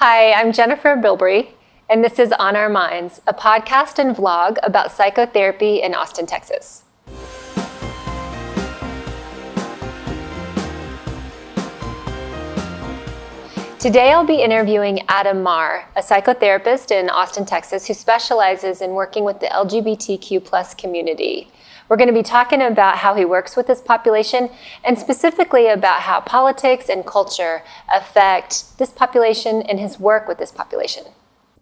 Hi, I'm Jennifer Bilbrey, and this is On Our Minds, a podcast and vlog about psychotherapy in Austin, Texas. Today I'll be interviewing Adam Maurer, a psychotherapist in Austin, Texas, who specializes in working with the LGBTQ+ community. We're going to be talking about how he works with this population and specifically about how politics and culture affect this population and his work with this population.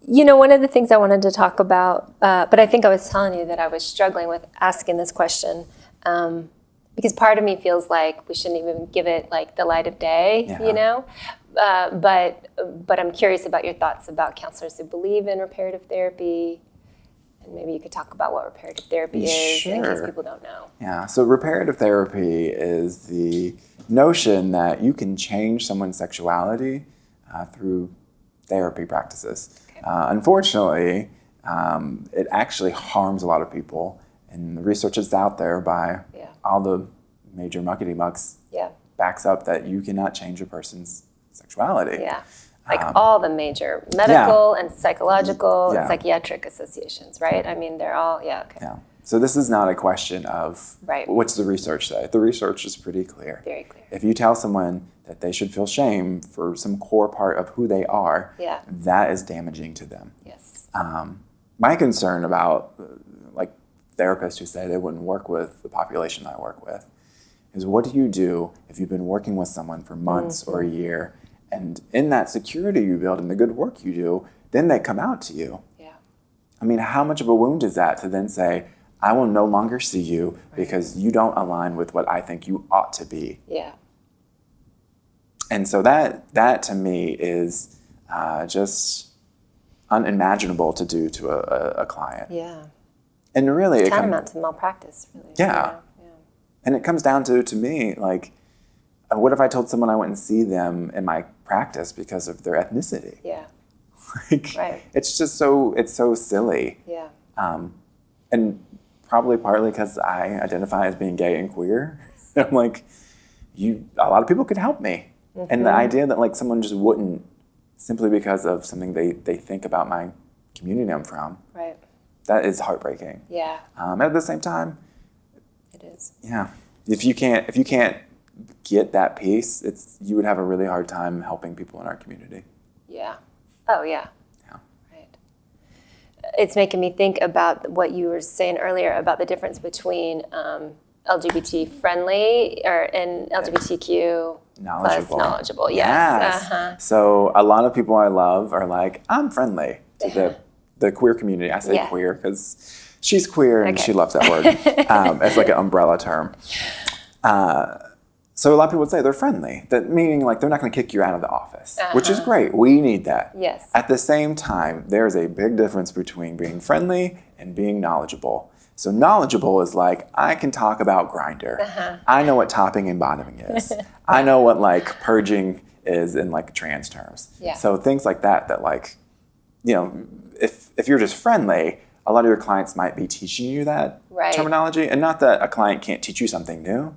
You know, one of the things I wanted to talk about, but I think I was telling you that I was struggling with asking this question because part of me feels like we shouldn't even give it like the light of day, you know? But I'm curious about your thoughts about counselors who believe in reparative therapy. And maybe you could talk about what reparative therapy is in case people don't know. Yeah, so reparative therapy is the notion that you can change someone's sexuality through therapy practices. Okay. Unfortunately, it actually harms a lot of people. And the research that's out there by all the major muckety-mucks backs up that you cannot change a person's sexuality. Yeah. Like all the major medical and psychological and psychiatric associations, right? I mean, they're all, okay. Yeah. So this is not a question of what's the research say. The research is pretty clear. Very clear. If you tell someone that they should feel shame for some core part of who they are, that is damaging to them. Yes. My concern about like therapists who say they wouldn't work with the population I work with is what do you do if you've been working with someone for months or a year, and in that security you build and the good work you do, then they come out to you. Yeah. I mean, how much of a wound is that to then say, I will no longer see you because you don't align with what I think you ought to be. Yeah. And so that to me is just unimaginable to do to a client. Yeah. And really, it's tantamount to malpractice, really. Yeah. And it comes down to me, like, what if I told someone I wouldn't see them in my practice because of their ethnicity? Yeah. Like, it's just it's so silly. Yeah. And probably partly because I identify as being gay and queer. I'm like, a lot of people could help me. Mm-hmm. And the idea that like someone just wouldn't simply because of something they think about my community I'm from. Right. That is heartbreaking. Yeah. At the same time, it is. Yeah. If you can't get that piece, you would have a really hard time helping people in our community. Yeah. Oh, yeah. Yeah. Right. It's making me think about what you were saying earlier about the difference between LGBT friendly and LGBTQ knowledgeable. Yes. Uh-huh. So a lot of people I love are like, I'm friendly to the queer community. I say queer because she's queer and she loves that word. It's like an umbrella term. So a lot of people would say they're friendly, that meaning like they're not going to kick you out of the office, which is great. We need that. Yes. At the same time, there's a big difference between being friendly and being knowledgeable. So knowledgeable is like, I can talk about Grindr. I know what topping and bottoming is. I know what like purging is in like trans terms. Yeah. So things like that like, you know, if you're just friendly, a lot of your clients might be teaching you that terminology. And not that a client can't teach you something new,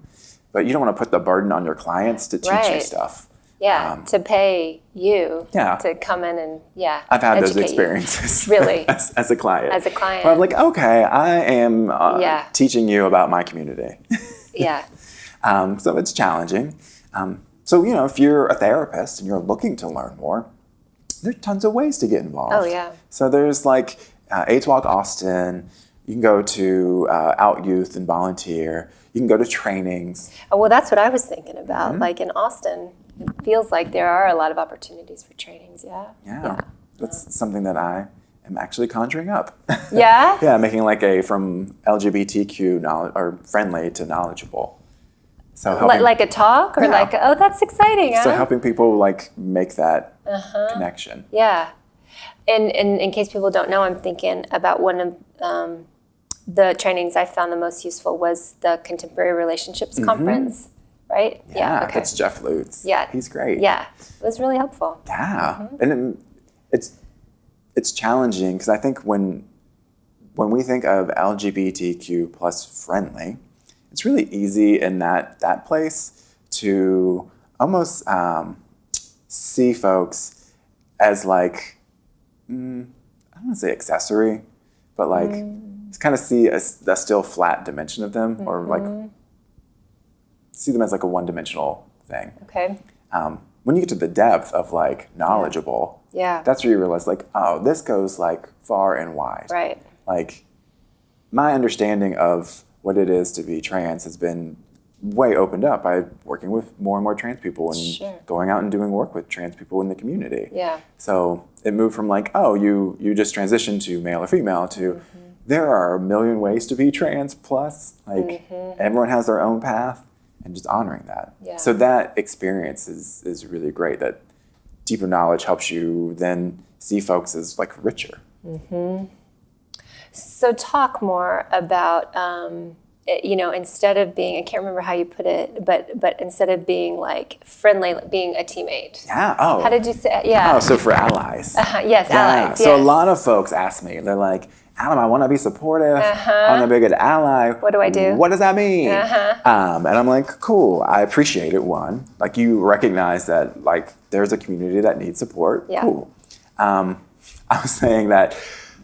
but you don't want to put the burden on your clients to teach you stuff. Yeah, to pay you to come in and I've had those experiences. Really? as a client. As a client. Where I'm like, okay, I am teaching you about my community. Yeah. So it's challenging. So, you know, if you're a therapist and you're looking to learn more, there's tons of ways to get involved. Oh, yeah. So there's like AIDS Walk Austin. You can go to Out Youth and volunteer. You can go to trainings. Oh, well, that's what I was thinking about. Mm-hmm. Like in Austin, it feels like there are a lot of opportunities for trainings, Yeah. That's something that I am actually conjuring up. Yeah? Yeah, making like from LGBTQ knowledge, or friendly to knowledgeable. So like a talk or like, oh, that's exciting. So helping people like make that connection. Yeah. And in case people don't know, I'm thinking about one of the trainings I found the most useful was the Contemporary Relationships Conference, right? Yeah, that's Jeff Lutz. Yeah. He's great. Yeah, it was really helpful. Yeah, and it's challenging because I think when we think of LGBTQ plus friendly, it's really easy in that place to almost see folks as like, I don't want to say accessory, but like kind of see a still flat dimension of them, or like see them as like a one-dimensional thing. Okay. When you get to the depth of like knowledgeable, that's where you realize like, oh, this goes like far and wide. Right. Like my understanding of what it is to be trans has been way opened up by working with more and more trans people and going out and doing work with trans people in the community. Yeah. So it moved from like, oh, you just transitioned to male or female to there are a million ways to be trans plus, like everyone has their own path, and just honoring that. Yeah. So that experience is really great. That deeper knowledge helps you then see folks as like richer. So talk more about, instead of being, I can't remember how you put it, but instead of being like friendly, being a teammate. Yeah. Oh. How did you say? Yeah. Oh, so for allies. Yes, allies. So yes. a lot of folks ask me, they're like, Adam, I want to be supportive. I want to be a good ally. What do I do? What does that mean? And I'm like, cool. I appreciate it. One, like you recognize that like there's a community that needs support. Yeah. Cool. I was saying that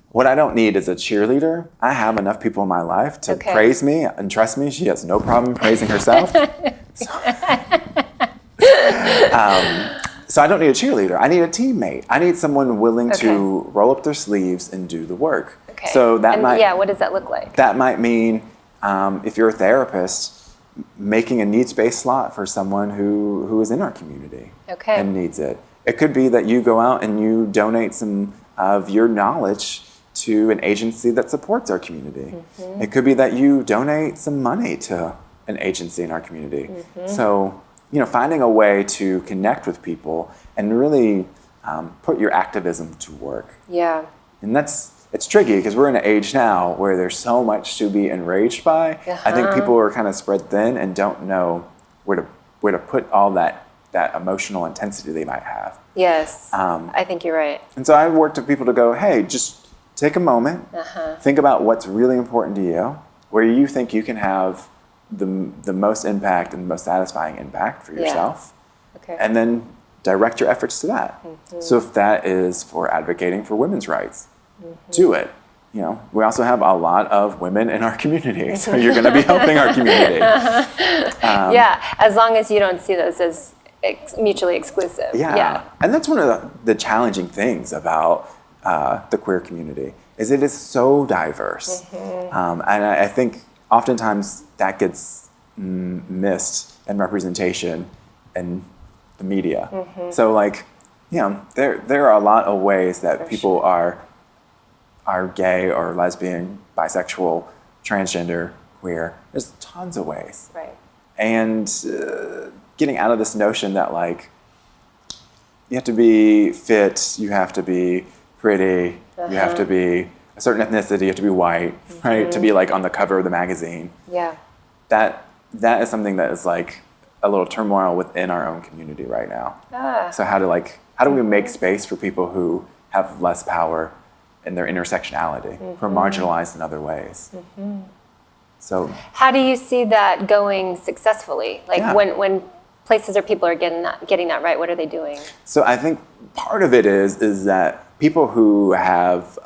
what I don't need is a cheerleader. I have enough people in my life to praise me, and trust me, she has no problem praising herself. So I don't need a cheerleader. I need a teammate. I need someone willing to roll up their sleeves and do the work. Okay. So that what does that look like? That might mean if you're a therapist, making a needs-based slot for someone who is in our community and needs it. It could be that you go out and you donate some of your knowledge to an agency that supports our community. It could be that you donate some money to an agency in our community. So, finding a way to connect with people and really put your activism to work. Yeah. And it's tricky because we're in an age now where there's so much to be enraged by. I think people are kind of spread thin and don't know where to put all that emotional intensity they might have. Yes, I think you're right. And so I worked with people to go, hey, just take a moment, think about what's really important to you, where you think you can have the most impact and the most satisfying impact for yourself, and then direct your efforts to that. So if that is for advocating for women's rights, do it. We also have a lot of women in our community, so you're going to be helping our community. As long as you don't see those as mutually exclusive. And that's one of the challenging things about the queer community is it is so diverse. And I think oftentimes that gets missed in representation in the media. So there are a lot of ways that people are gay or lesbian, bisexual, transgender, queer. There's tons of ways. Right. And getting out of this notion that like you have to be fit, you have to be pretty, you have to be a certain ethnicity, you have to be white, right? To be like on the cover of the magazine. Yeah. That is something that is like a little turmoil within our own community right now. So how do we make space for people who have less power in their intersectionality, who are marginalized in other ways? So how do you see that going successfully? Like when places or people are getting that right, what are they doing? So I think part of it is that people who have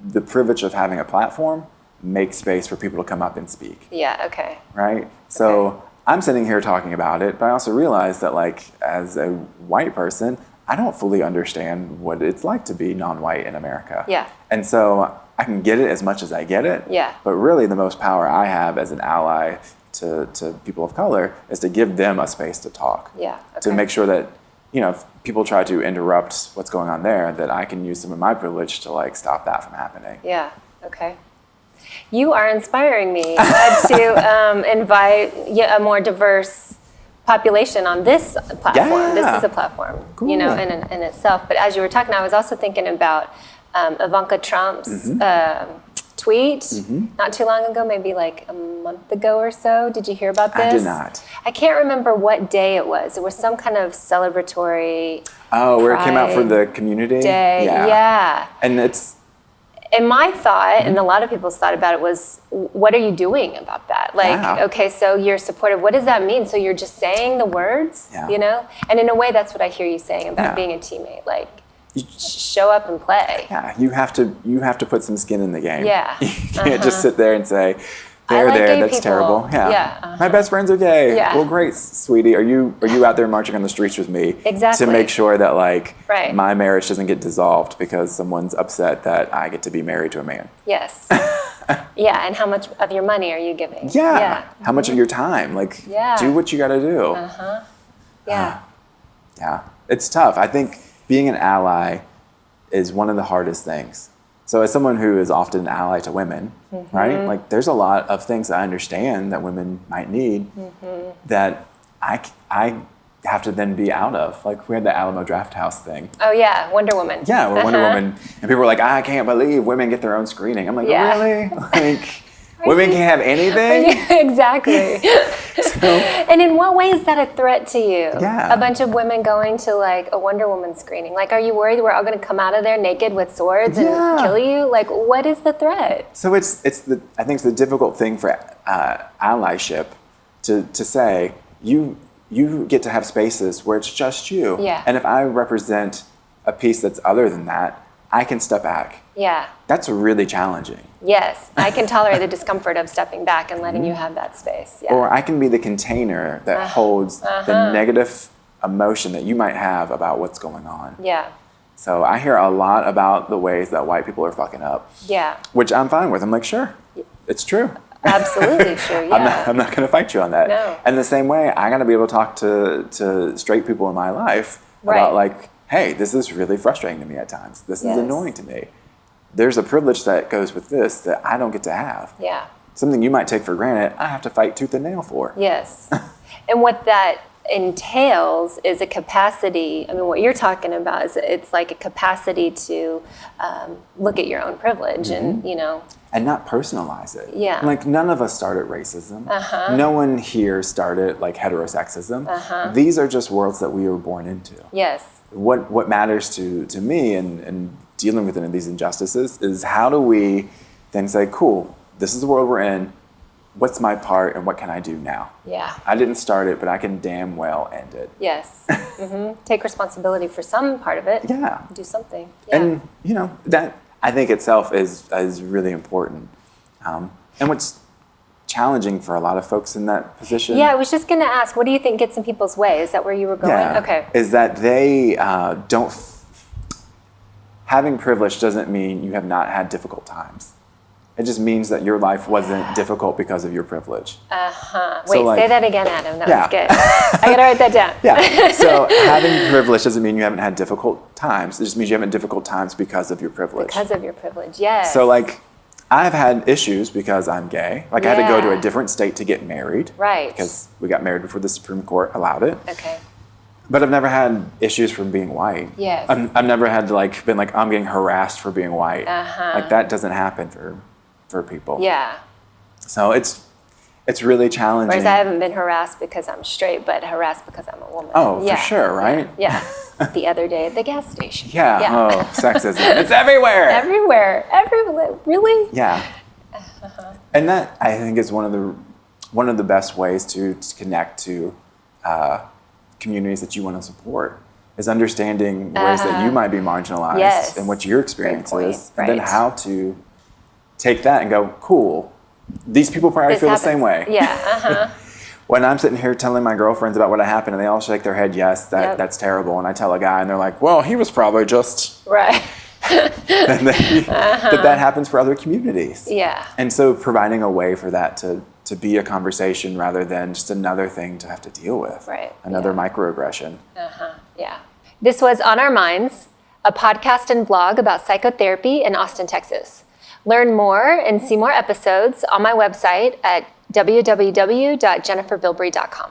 the privilege of having a platform make space for people to come up and speak. Yeah, okay. Right? So I'm sitting here talking about it, but I also realize that like as a white person, I don't fully understand what it's like to be non-white in America. Yeah. And so I can get it as much as I get it. Yeah. But really the most power I have as an ally to people of color is to give them a space to talk. Yeah. Okay. To make sure that, if people try to interrupt what's going on there, that I can use some of my privilege to like stop that from happening. Yeah. Okay. You are inspiring me to invite a more diverse population on this platform. Yeah. This is a platform, cool. in itself. But as you were talking, I was also thinking about Ivanka Trump's tweet not too long ago, maybe like a month ago or so. Did you hear about this? I did not. I can't remember what day it was. It was some kind of celebratory where it came out for the community day. Yeah. And it's And my thought, and a lot of people's thought about it was, what are you doing about that? Like, okay, so you're supportive. What does that mean? So you're just saying the words, you know? And in a way, that's what I hear you saying about being a teammate. Like, show up and play. Yeah, you have to put some skin in the game. Yeah. You can't just sit there and say, that's people. terrible. Yeah. My best friends are gay. Yeah. Well, great, sweetie. Are you out there marching on the streets with me? Exactly. To make sure that my marriage doesn't get dissolved because someone's upset that I get to be married to a man. Yes. Yeah, and how much of your money are you giving? Yeah. How much of your time? Do what you got to do. Yeah. Yeah. It's tough. I think being an ally is one of the hardest things. So as someone who is often an ally to women, right? Like there's a lot of things I understand that women might need that I have to then be out of. Like we had the Alamo Draft House thing. Oh yeah, Wonder Woman. Yeah, we're Wonder Woman. And people were like, I can't believe women get their own screening. I'm like, really? Like women can't have anything? Exactly. And in what way is that a threat to you? Yeah. A bunch of women going to like a Wonder Woman screening. Like, are you worried we're all going to come out of there naked with swords and kill you? Like, what is the threat? So I think it's the difficult thing for allyship to say you get to have spaces where it's just you. Yeah. And if I represent a piece that's other than that, I can step back. Yeah. That's really challenging. Yes, I can tolerate the discomfort of stepping back and letting you have that space. Yeah. Or I can be the container that holds the negative emotion that you might have about what's going on. Yeah. So I hear a lot about the ways that white people are fucking up. Yeah. Which I'm fine with. I'm like, sure, it's true. Absolutely true, yeah. I'm not going to fight you on that. No. And the same way, I got to be able to talk to straight people in my life about like, hey, this is really frustrating to me at times. This is annoying to me. There's a privilege that goes with this that I don't get to have. Yeah. Something you might take for granted, I have to fight tooth and nail for. Yes. And what that entails is a capacity. I mean, what you're talking about is it's like a capacity to look at your own privilege and, you know. And not personalize it. Yeah. Like none of us started racism. No one here started like heterosexism. These are just worlds that we were born into. Yes. What matters to me and dealing with these injustices is how do we then say, cool, this is the world we're in. What's my part and what can I do now? Yeah. I didn't start it, but I can damn well end it. Yes. Take responsibility for some part of it. Yeah. Do something. Yeah. And, you know, that I think itself is really important. And what's challenging for a lot of folks in that position. Yeah, I was just going to ask, what do you think gets in people's way? Is that where you were going? Yeah, okay. Is that they don't... Having privilege doesn't mean you have not had difficult times. It just means that your life wasn't difficult because of your privilege. Wait, say that again, Adam. That was good. I got to write that down. Yeah. So having privilege doesn't mean you haven't had difficult times. It just means you haven't had difficult times because of your privilege. Because of your privilege, yes. So like, I've had issues because I'm gay. Like I had to go to a different state to get married. Right. Because we got married before the Supreme Court allowed it. Okay. But I've never had issues from being white. Yes. I've never had to been like, I'm getting harassed for being white. Like that doesn't happen for people. Yeah. So it's really challenging. Whereas I haven't been harassed because I'm straight, but harassed because I'm a woman. Oh, for sure, right? Yeah. The other day at the gas station. Yeah. Oh, sexism. It's everywhere. Everywhere. Really? Yeah. And that I think is one of the best ways to connect to communities that you want to support is understanding ways that you might be marginalized and what your experience is, and then how to take that and go, cool, these people probably feel the same way. Yeah. When I'm sitting here telling my girlfriends about what happened and they all shake their head, yes, that's terrible. And I tell a guy and they're like, well, he was probably just... Right. And that happens for other communities. Yeah. And so providing a way for that to be a conversation rather than just another thing to have to deal with. Right. Another microaggression. Yeah. This was On Our Minds, a podcast and vlog about psychotherapy in Austin, Texas. Learn more and see more episodes on my website at www.jenniferbilbrey.com.